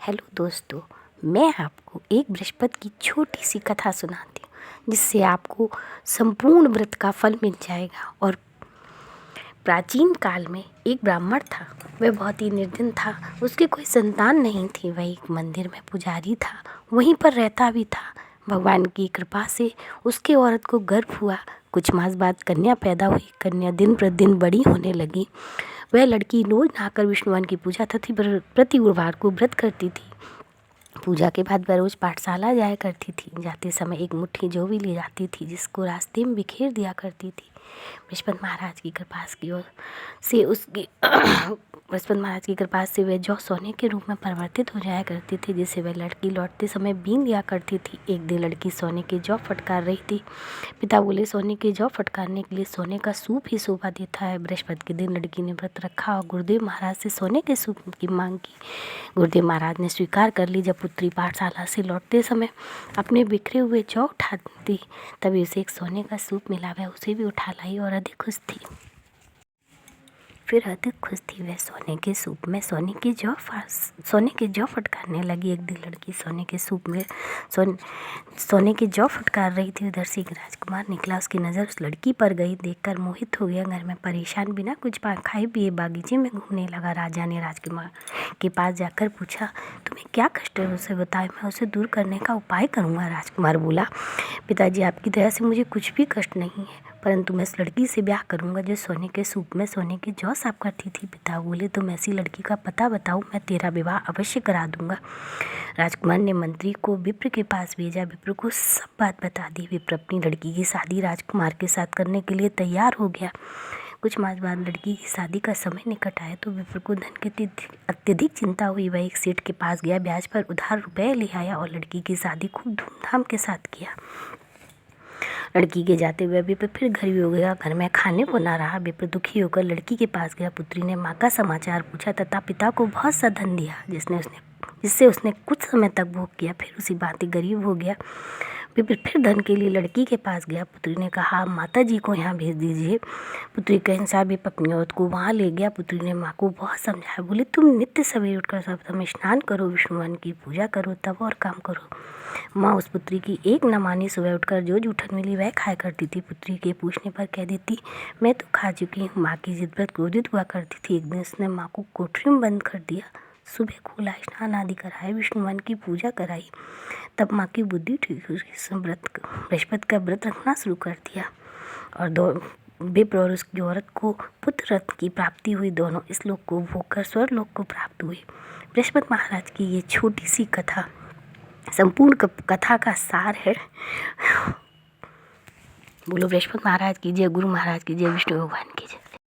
Hello दोस्तों, मैं आपको एक बृहस्पति की छोटी सी कथा सुनाती हूँ जिससे आपको संपूर्ण व्रत का फल मिल जाएगा। और प्राचीन काल में एक ब्राह्मण था। वह बहुत ही निर्धन था, उसकी कोई संतान नहीं थी। वह एक मंदिर में पुजारी था, वहीं पर रहता भी था। भगवान की कृपा से उसके औरत को गर्भ हुआ। कुछ मास बाद कन्या पैदा हुई। कन्या दिन प्रतिदिन बड़ी होने लगी। वह लड़की रोज नहाकर विष्णु भगवान की पूजा तथा प्रति गुरुवार को व्रत करती थी। पूजा के बाद वह रोज पाठशाला जाया करती थी। जाते समय एक मुट्ठी जौ भी ले जाती थी, जिसको रास्ते में बिखेर दिया करती थी। बृहस्पति महाराज की कृपा की ओर से उसकी बृहस्पति महाराज की कृपा से वह जौ सोने के रूप में परिवर्तित हो जाया करती थी, जिसे वह लड़की लौटते समय बीन दिया करती थी। एक दिन लड़की सोने के जौ फटकार रही थी। पिता बोले, सोने के जौ फटकारने के लिए सोने का सूप ही शोभा देता है। बृहस्पति के दिन लड़की ने व्रत रखा और गुरुदेव महाराज से सोने के सूप की मांग की। गुरुदेव महाराज ने स्वीकार कर ली। जब पुत्री पाठशाला से लौटते समय अपने बिखरे हुए जौ उठाती, तभी उसे एक सोने का सूप मिला। वह उसे भी उठा लाई और अधिक खुश थी। वह सोने के सूप में सोने के जौ फटकारने लगी। एक दिन लड़की सोने के सूप में सोने के जौ फटकार रही थी। उधर से एक राजकुमार निकला। उसकी नज़र उस लड़की पर गई। देखकर मोहित हो गया। घर में परेशान, बिना कुछ खाए पिए बागीचे में घूमने लगा। राजा ने राजकुमार के पास जाकर पूछा, तुम्हें क्या कष्ट है, उसे बताए, मैं उसे दूर करने का उपाय करूँगा। राजकुमार बोला, पिताजी, आपकी दया से मुझे कुछ भी कष्ट नहीं है, परंतु मैं इस लड़की से ब्याह करूँगा जो सोने के सूप में सोने के जौ साफ करती थी। पिता बोले, तुम ऐसी लड़की का पता बताओ, मैं तेरा विवाह अवश्य करा दूंगा। राजकुमार ने मंत्री को विप्र के पास भेजा। विप्र को सब बात बता दी। विप्र अपनी लड़की की शादी राजकुमार के साथ करने के लिए तैयार हो गया। कुछ मास बाद लड़की की शादी का समय निकट आया तो विप्र को धन की अत्यधिक चिंता हुई। वह एक सेठ के पास गया, ब्याज पर उधार रुपए ले आया और लड़की की शादी खूब धूमधाम के साथ किया। लड़की के जाते हुए विप्र फिर गरीब हो गया। घर में खाने को ना रहा। विप्र दुखी होकर लड़की के पास गया। पुत्री ने माँ का समाचार पूछा तथा पिता को बहुत सा धन दिया, जिससे उसने कुछ समय तक भोग किया। फिर उसी बात गरीब हो गया। विप्र फिर धन के लिए लड़की के पास गया। पुत्री ने कहा, माता जी को यहाँ भेज दीजिए। पुत्री के अनुसार विप्र अपनी औरत को वहाँ ले गया। पुत्री ने माँ को बहुत समझाया। बोले, तुम नित्य सवेरे उठकर सर्वप्रथम स्नान करो, विष्णु भगवान की पूजा करो, तब और काम करो। माँ उस पुत्री की एक न मानी। सुबह उठकर जो जूठन मिली वह खाया करती थी। पुत्री के पूछने पर कह देती, मैं तो खा चुकी हूँ। माँ की जिद पर क्रोधित हुआ करती थी। एक दिन उसने माँ को कोठरी में बंद कर दिया। सुबह खोला, स्नान आदि कराया, विष्णु भगवान की पूजा कराई। तब माँ की बुद्धि ठीक हुई। बृहस्पति का व्रत रखना शुरू कर दिया और विप्र और उसकी औरत को पुत्र रत्न की प्राप्ति हुई। दोनों इस लोक को भोग कर स्वर्गलोक को प्राप्त हुए। बृहस्पति महाराज की ये छोटी सी कथा संपूर्ण कथा का सार है। बोलो बृहस्पति महाराज की जय, गुरु महाराज की जय, विष्णु भगवान की जय।